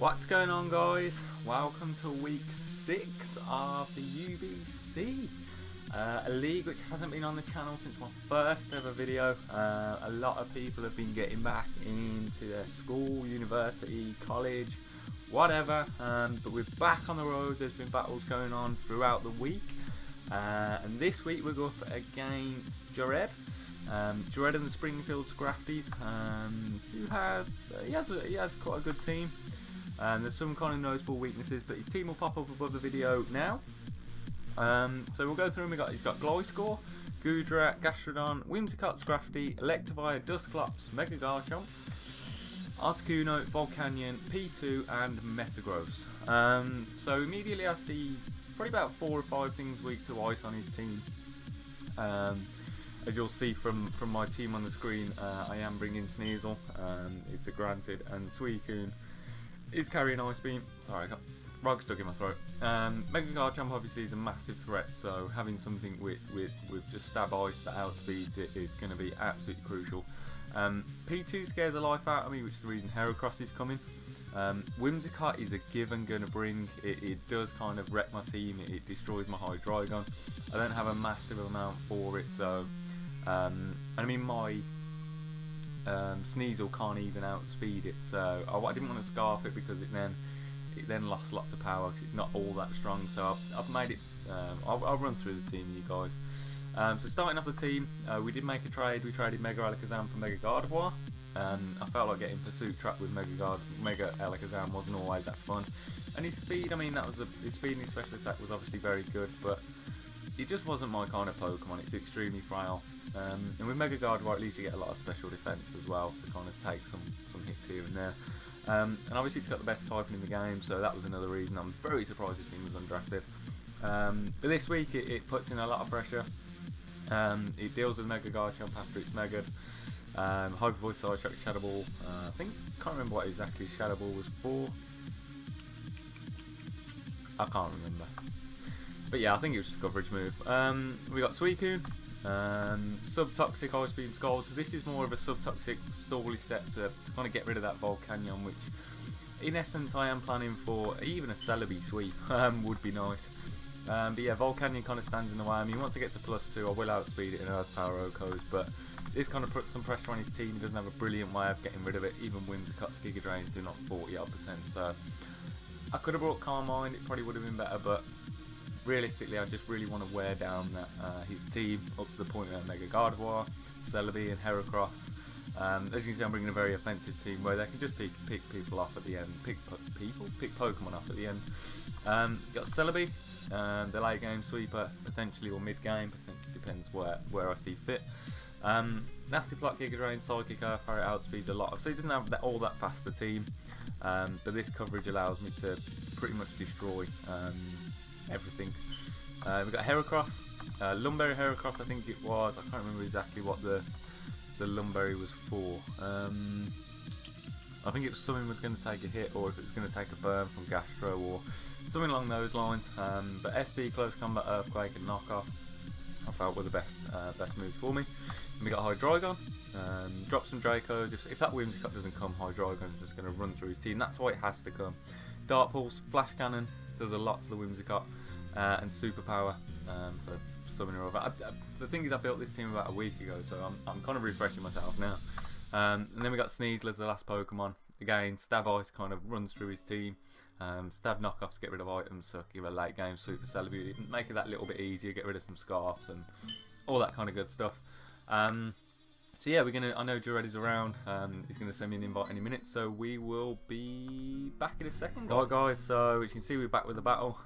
What's going on, guys? Welcome to week 6 of the UBC, a league which hasn't been on the channel since my first ever video. A lot of people have been getting back into their school, university, college, whatever, but we're back on the road. There's been battles going on throughout the week, and this week we'll go up against Jared. Jared and the Springfield Scraftys, who has quite a good team. There's some kind of noticeable weaknesses, but his team will pop up above the video now. So we'll go through them. He's got Glyscore, Gudra, Gastrodon, Whimsicott, Scrafty, Electivire, Dusclops, Mega Garchomp, Articuno, Volcanion, P2 and Metagross. So immediately I see probably about 4 or 5 things weak to ice on his team. As you'll see from my team on the screen, I am bringing Sneasel, it's a granted, and Suicune is carrying Ice Beam. Sorry, I got rug stuck in my throat. Mega Garchomp obviously is a massive threat, so having something with just stab ice that outspeeds it is going to be absolutely crucial. P2 scares the life out of me, which is the reason Heracross is coming. Whimsicott is a given going to bring. It does kind of wreck my team. It destroys my Hydreigon. I don't have a massive amount for it, so I mean my Sneasel can't even outspeed it, so I didn't want to Scarf it because it then lost lots of power because it's not all that strong. So I've made it. I'll run through the team, you guys. So starting off the team, we did make a trade. We traded Mega Alakazam for Mega Gardevoir. I felt like getting Pursuit Trap with Mega Alakazam wasn't always that fun. And his speed, I mean, his speed and his special attack was obviously very good, but it just wasn't my kind of Pokemon. It's extremely frail. And with Mega Gardevoir, at least you get a lot of special defense as well, to kind of take some hits here and there. And obviously it's got the best typing in the game, so that was another reason I'm very surprised this thing was undrafted. But this week it puts in a lot of pressure. It deals with Mega Garchomp after it's Mega'd. Hyper Voice, Side Shock, Shadow Ball. Can't remember what exactly Shadow Ball was for. I can't remember. But yeah, I think it was just a coverage move. We got Suicune, Subtoxic, Ice Beam, Scald. So this is more of a Subtoxic Stally set to kind of get rid of that Volcanion, which in essence I am planning for. Even a Celebi sweep would be nice. But yeah, Volcanion kind of stands in the way. I mean, once it gets to +2, I will outspeed it in Earth Power Okos, but this kind of puts some pressure on his team. He doesn't have a brilliant way of getting rid of it. Even Whimsicott's Giga Drains do not 40%. So I could have brought Carmine, it probably would have been better, but realistically, I just really want to wear down his team up to the point of Mega Gardevoir, Celebi, and Heracross. As you can see, I'm bringing a very offensive team where they can just pick people off at the end, pick Pokemon off at the end. Got Celebi, the late game sweeper potentially, or mid game potentially, depends where I see fit. Nasty Plot, Giga Drain, Psychic, Earth Power, outspeeds a lot, so he doesn't have all that faster team. But this coverage allows me to pretty much destroy everything. We've got Heracross, Lumberry Heracross I think it was. I can't remember exactly what the Lumberry was for. I think it was something was going to take a hit, or if it was going to take a burn from Gastro or something along those lines. But SD, Close Combat, Earthquake and Knockoff I felt were the best moves for me. And we got Hydreigon, drop some Dracos. If that Whimsicott doesn't come, Hydreigon is just going to run through his team. That's why it has to come. Dark Pulse, Flash Cannon does a lot to the Whimsicott, and Superpower for something or other. The thing is, I built this team about a week ago, so I'm kind of refreshing myself now. And then we got Sneasel as the last Pokemon. Again, Stab Ice kind of runs through his team. Stab Knockoff to get rid of items, so give a late game sweep for Celebi, make it that little bit easier, get rid of some Scarfs and all that kind of good stuff. So yeah, I know Jared is around. He's going to send me an invite any minute, so we will be back in a second, guys. Alright guys, so as you can see, we're back with the battle.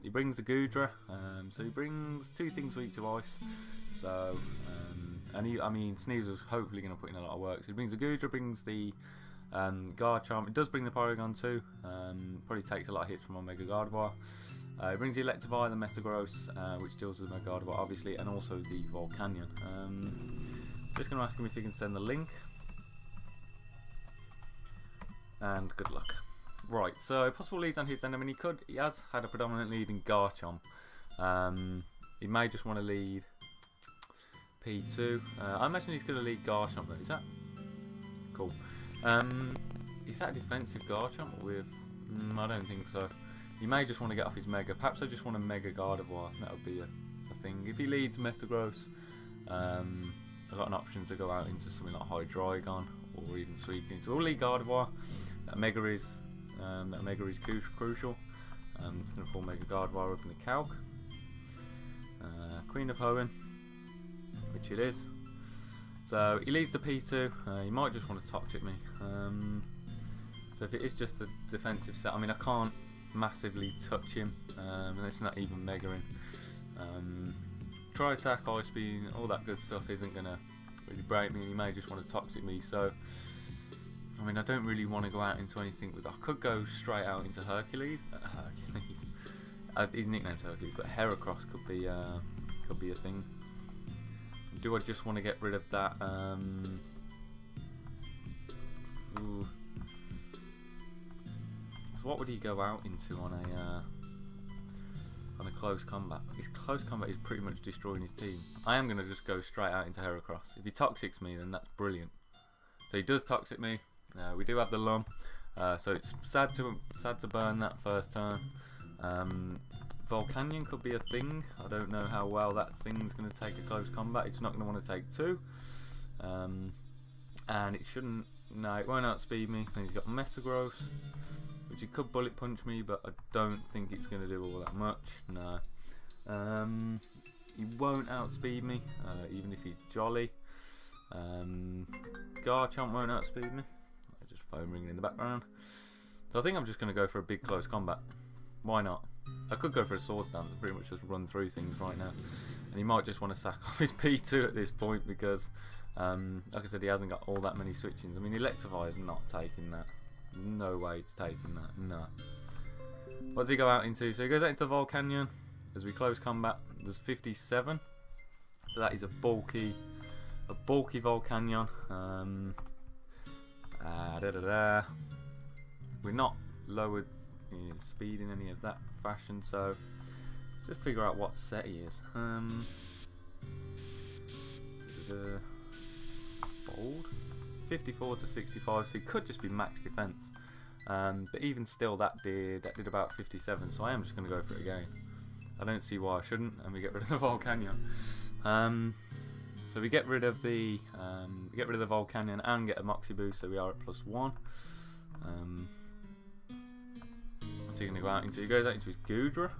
He brings the Gudra, so he brings 2 things weak to ice. So, I mean, Sneasel's hopefully going to put in a lot of work. So he brings the Gudra, brings the Garchomp. It does bring the Porygon too. Probably takes a lot of hits from my Mega Gardevoir. It brings the Electivire, the Metagross, which deals with Mega Gardevoir obviously, and also the Volcanion. Just going to ask him if he can send the link. And good luck. Right, so possible leads on his end. I mean, he has had a predominant lead in Garchomp. He may just want to lead P2. I imagine he's going to lead Garchomp though, is that? Cool. Is that a defensive Garchomp with? I don't think so. He may just want to get off his Mega. Perhaps I just want a Mega Gardevoir. That would be a thing. If he leads Metagross, I've got an option to go out into something like Hydreigon or even Suicune. So we'll lead Gardevoir. That Mega is crucial. Just going to pull Mega Gardevoir up in the calc. Queen of Hoenn, which it is. So he leads the P2. He might just want to Toxic me. So if it is just a defensive set, I mean I can't massively touch him, and it's not even Megaing. Try attack, ice beam, all that good stuff isn't gonna really break me, and he may just want to Toxic me. So I mean I don't really want to go out into anything with. I could go straight out into Hercules. His nickname's Hercules, but Heracross could be a thing. Do I just want to get rid of that? Ooh. So what would he go out into on a close combat? His close combat is pretty much destroying his team. I am going to just go straight out into Heracross. If he Toxics me, then that's brilliant. So he does Toxic me. We do have the Lum, so it's sad to burn that first turn. Volcanion could be a thing. I don't know how well that thing's going to take a close combat. It's not going to want to take 2, and it shouldn't. No, it won't outspeed me. Then he's got Metagross, which he could Bullet Punch me, but I don't think it's going to do all that much. No, he won't outspeed me, even if he's jolly. Garchomp won't outspeed me. Just phone ringing in the background. So I think I'm just going to go for a big close combat. Why not? I could go for a Swords Dance and pretty much just run through things right now. And he might just want to sack off his P2 at this point because, like I said, he hasn't got all that many switchings. I mean, Electivire is not taking that. There's no way it's taking that. No. What does he go out into? So he goes out into Volcanion as we close combat. There's 57. So that is a bulky Volcanion. We're not lowered in speed in any of that fashion, so just figure out what set he is. Bold 54 to 65, so he could just be max defense, but even still that did about 57, so I am just going to go for it again. I don't see why I shouldn't, and we get rid of the Volcanion. So we get rid of the Volcanion and get a Moxie boost, so we are at +1. What's he going to go out into? He goes out into his Goodra,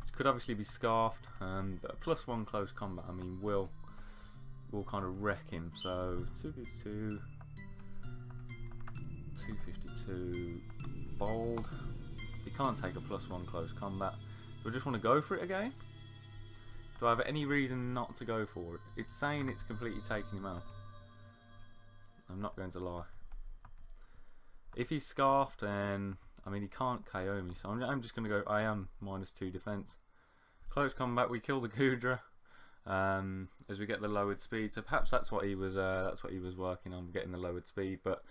which could obviously be Scarfed, but a +1 close combat, I mean, will kind of wreck him. So 252, 252, bold. He can't take a +1 close combat. Do I just want to go for it again? Do I have any reason not to go for it? It's saying it's completely taking him out. I'm not going to lie. If he's Scarfed, then I mean he can't KO me, so I'm just going to go. I am -2 defense. Close combat. We kill the Goodra as we get the lowered speed. So perhaps that's what he was working on, getting the lowered speed. But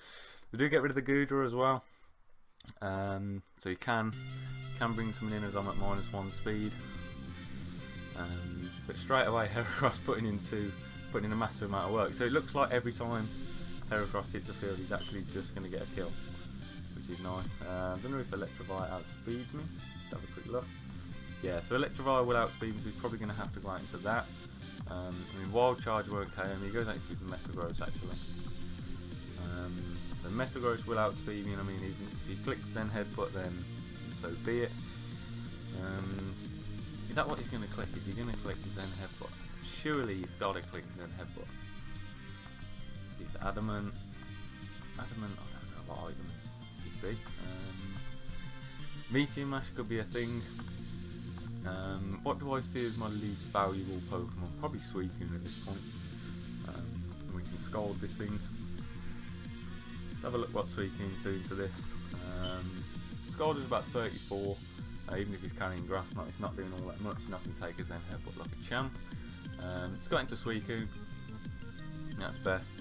we do get rid of the Goodra as well. So he can bring someone in as I'm at -1 speed. But straight away Heracross putting in a massive amount of work. So it looks like every time Heracross hits a field he's actually just going to get a kill, which is nice. I don't know if Electivire outspeeds me. Let's have a quick look. Yeah, so Electivire will outspeed me, so he's probably going to have to go out into that. I mean, Wild Charge won't KO me. He goes out into Metagross actually. So Metagross will outspeed me, and I mean, even if he clicks Zen Headbutt, then so be it. Is that what he's going to click? Is he going to click Zen Headbutt? Surely he's got to click Zen Headbutt. He's Adamant. I don't know what item it could be. Meteor Mash could be a thing. What do I see as my least valuable Pokemon? Probably Suicune at this point. And we can Scald this thing. Let's have a look what Suicune's doing to this. Scald is about 34. Even if he's carrying grass, it's not doing all that much. He's not going to take his Zen Headbutt like a champ. It's got into Suicune. That's best.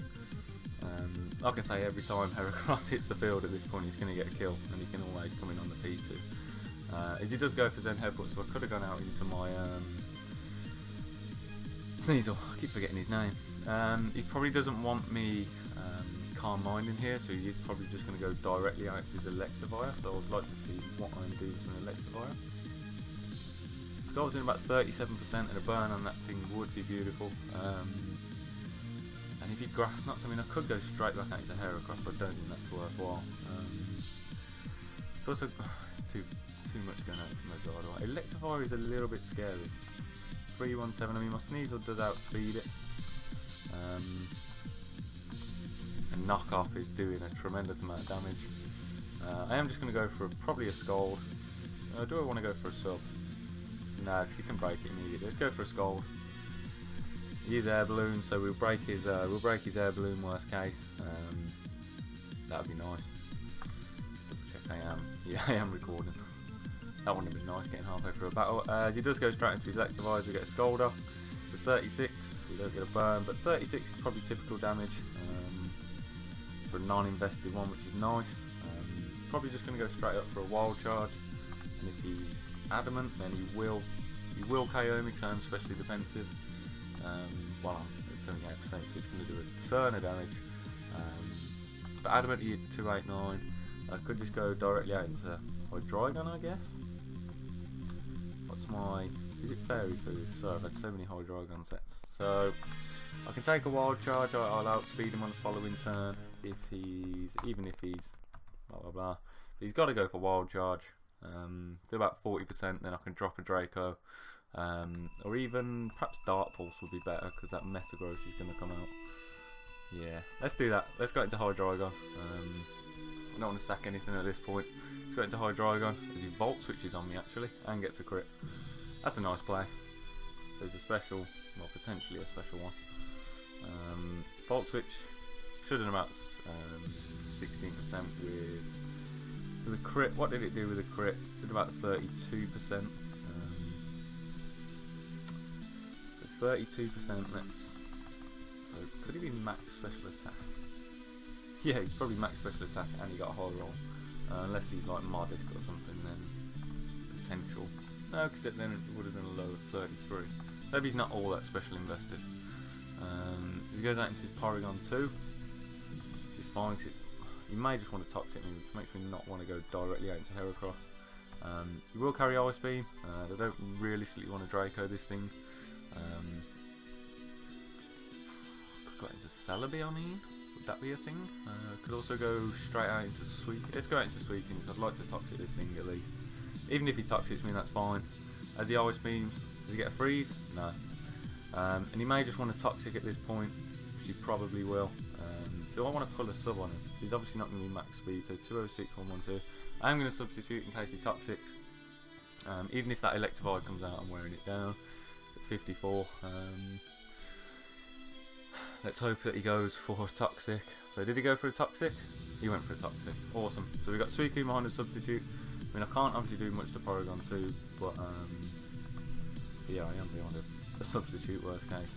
Like I say, every time Heracross hits the field at this point, he's going to get a kill, and he can always come in on the P2. As he does go for Zen Headbutt, so I could have gone out into my Sneasel. I keep forgetting his name. He probably doesn't want me Calm Mind in here, so he's probably just going to go directly out to his Electivire, so I'd like to see what I'm doing to an Electivire. Skull's in about 37%, and a burn on that thing would be beautiful. And if he Grass Knots, I mean, I could go straight back out to Heracross, but I don't think that's worthwhile. It's also it's too much going out to Megado. Electivire is a little bit scary. 317. I mean, my Sneasel does outspeed it. And Knockoff is doing a tremendous amount of damage. I am just going to go for probably a Scald. Do I want to go for a sub? No, because he can break it immediately. Let's go for a Scald. Use Air Balloon, so we'll break his Air Balloon worst case. That would be nice. Double check I am recording. That wouldn't have been nice getting halfway through a battle. As he does go straight into his Electivire, we get a Scald off. It's 36, we don't get a burn, but 36 is probably typical damage for a non-invested one, which is nice. Probably just going to go straight up for a Wild Charge, and if he's adamant, then he will KO me because I'm specially defensive. Well, it's 78%, so he's going to do a ton of damage. But adamant, he hits 289. I could just go directly out into Hydreigon, I guess. What's my... Is it Fairy Food? Sorry, I've had so many Hydreigon sets. So, I can take a Wild Charge, I'll outspeed him on the following turn, even if he's blah blah blah. But he's got to go for Wild Charge, do about 40%, then I can drop a Draco, or even perhaps Dark Pulse would be better, because that Metagross is going to come out. Yeah, let's do that, let's go into Hydreigon. I don't want to sack anything at this point. Let's go into Hydreigon, as he Volt Switches on me actually, and gets a crit. That's a nice play. So it's a special, well, potentially a special one. Volt Switch should have done about 16% with a crit. What did it do with a crit? It did about 32%. So 32%. So could he be max special attack? Yeah, he's probably max special attack, and he got a high roll. Unless he's like modest or something, then potential. No, because then it would have been a low of 33. Maybe he's not all that special invested. He goes out into his Porygon 2, which is fine, because you may just want to Toxic me, which makes me not want to go directly out into Heracross. You will carry Ice Beam. I don't realistically want to Draco this thing. Could go into Celebi, I mean. Would that be a thing? Could also go straight out into Sweet. Let's go out into Suicune, because I'd like to Toxic this thing at least. Even if he Toxics me, that's fine. As he Ice Beams, does he get a freeze? No. And he may just want to Toxic at this point, which he probably will. Do I want to pull a sub on him? He's obviously not going to be max speed, so 206, 112. I am going to substitute in case he Toxics. Even if that Electivire comes out, I'm wearing it down. It's at 54. Let's hope that he goes for a Toxic. So did he go for a Toxic? He went for a Toxic. Awesome. So we got Suicune behind a substitute. I mean, I can't obviously do much to Porygon 2, but yeah, I am behind a substitute worst case.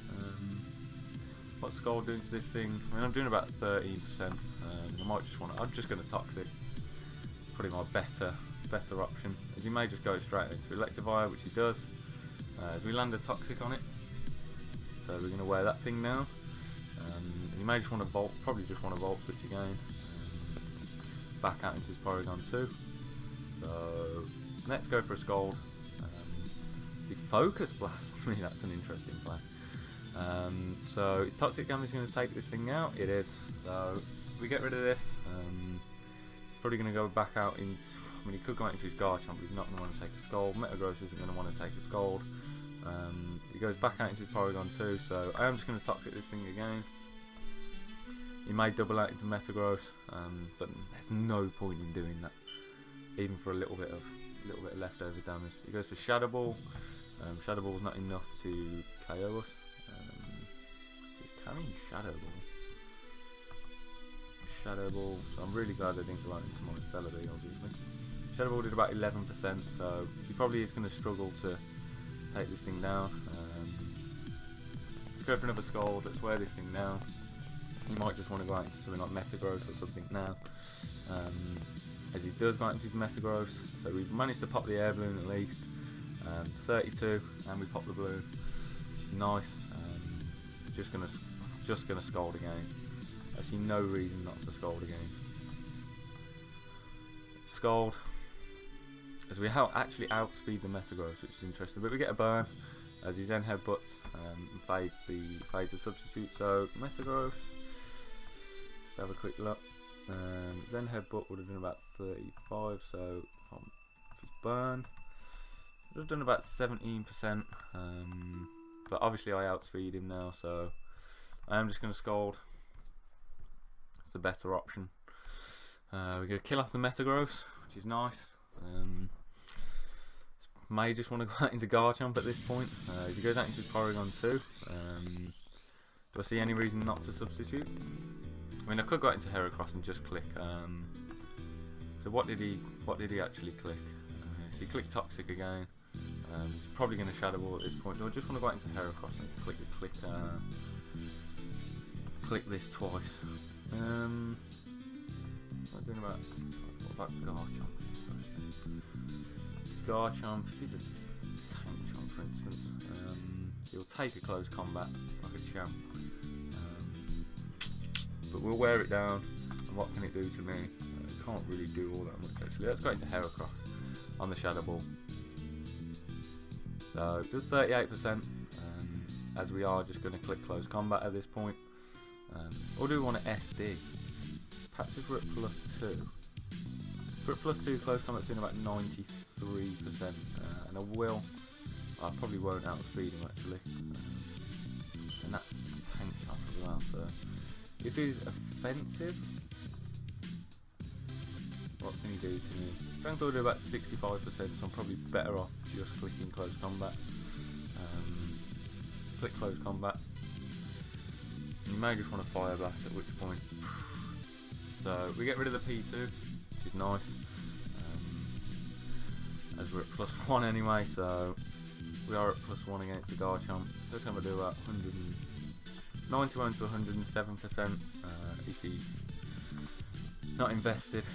What's Skull doing to this thing? I mean, I'm doing about 13%. I might just want to, I'm just going to Toxic. It's probably my better option, as he may just go straight into Electivire, which he does. As we land a Toxic on it, so we're going to wear that thing now. And you may just want to probably just want to Volt Switch again. Back out into his Porygon 2. So let's go for a Scald. See, Focus Blast. I mean, that's an interesting play. So is Toxic Damage going to take this thing out? It is. So we get rid of this. He's probably going to go back out into. I mean, he could go out into his Garchomp, but he's not going to want to take a Scald. Metagross isn't going to want to take a Scald. He goes back out into his Porygon 2. So I am just going to Toxic this thing again. He may double out into Metagross, but there's no point in doing that, even for a little bit of leftover damage. He goes for Shadow Ball. Shadow Ball's not enough to KO us. So carrying Shadow Ball. So I'm really glad I didn't go out into my Celebi, obviously. Shadow Ball did about 11%, so he probably is going to struggle to take this thing down. Let's go for another Scald. Let's wear this thing down. He might just want to go out into something like Metagross or something now. As he does go out into his Metagross, so we've managed to pop the Air Balloon at least. 32, and we pop the balloon, which is nice. Just gonna Scald again. I see no reason not to Scold again. Scold, as we actually outspeed the Metagross, which is interesting, but we get a burn as he Zen headbutts and fades the substitute. So Metagross, just have a quick look. Zen headbutt would have done about 35, so if he's burned, would have done about 17%. But obviously I outspeed him now, so I am just going to Scold. It's a better option. We're going to kill off the Metagross, which is nice. May just want to go out into Garchomp at this point. If he goes out into Porygon 2, do I see any reason not to substitute? I mean, I could go out into Heracross and just click. So what did he actually click? So he clicked Toxic again. He's probably going to Shadow Ball at this point. Do I just want to go out into Heracross and click this twice? I'm doing about. What about Garchomp? Garchomp, if he's a Tank Chomp for instance, he'll take a close combat like a champ, but we'll wear it down, and what can it do to me? It can't really do all that much actually. Let's go into Heracross on the Shadow Ball. So it does 38%, as we are just going to click close combat at this point. Or do we want to SD? Perhaps if we're at +2. If we're at +2, close combat's doing about 93%, and I probably won't outspeed him actually, and that's Tank Chomp as well. So if he's offensive, what can he do to me? Strength will do about 65%, so I'm probably better off just clicking close combat. Click close combat. You may just want to Fire Blast, at which point. So we get rid of the P2, which is nice, as we're at +1 anyway, so we are at +1 against the Garchomp. First time I do about 91 to 107% if he's not invested.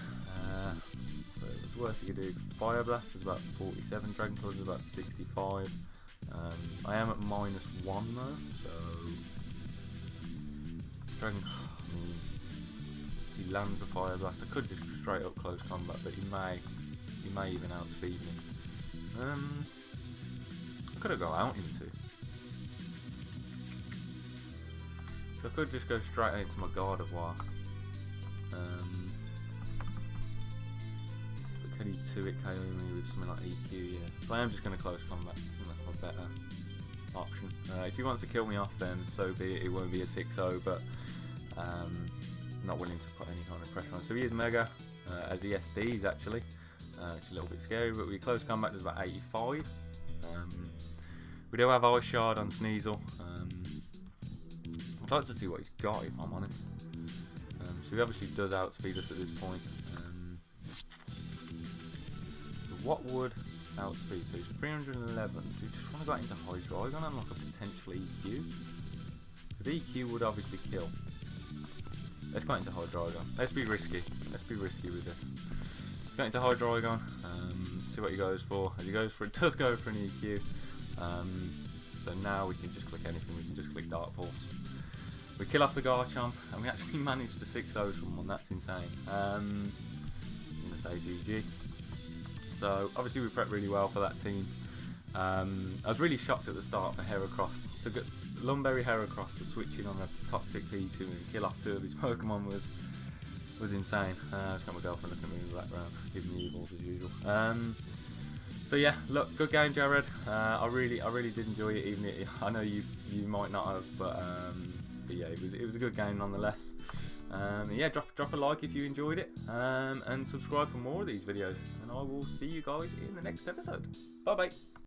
So it's the worst you could do. Fire Blast is about 47, Dragon Claw is about 65. I am at -1 though, so Dragon. He lands a Fire Blast. I could just straight up close combat, but he may even outspeed me. I could have got out into. So I could just go straight into my Gardevoir. But can he 2-hit KO me with something like EQ? Yeah. So I am just going to close combat. I think that's my better option. If he wants to kill me off, then so be it. It won't be a 6-0, but not willing to put any kind of pressure on. So he is Mega, as he SDs actually, which is a little bit scary, but we close combat is about 85. We do have Ice Shard on Sneasel. I'd like to see what he's got, if I'm honest. So he obviously does outspeed us at this point. So what would outspeed? So he's 311. Do you just want to go out into Hydreigon and like a potential EQ? Because EQ would obviously kill. Let's go into Hydreigon. Let's be risky. Let's be risky with this. Go into Hydreigon. See what he goes for. As he goes for, it does go for an EQ. So now we can just click anything. We can just click Dark Pulse. We kill off the Garchomp, and we actually managed to 6-0 someone. That's insane. I'm gonna say GG. So obviously we prepped really well for that team. I was really shocked at the start for Heracross. To get Lumberry Heracross to switch in on a toxic P2 and kill off 2 of his Pokemon was insane. I just got my girlfriend looking at me in the background, giving me evils as usual. So yeah, look, good game, Jared. I really did enjoy it. Even I know you might not have, but yeah, it was a good game nonetheless. Yeah, drop a like if you enjoyed it, and subscribe for more of these videos. And I will see you guys in the next episode. Bye bye.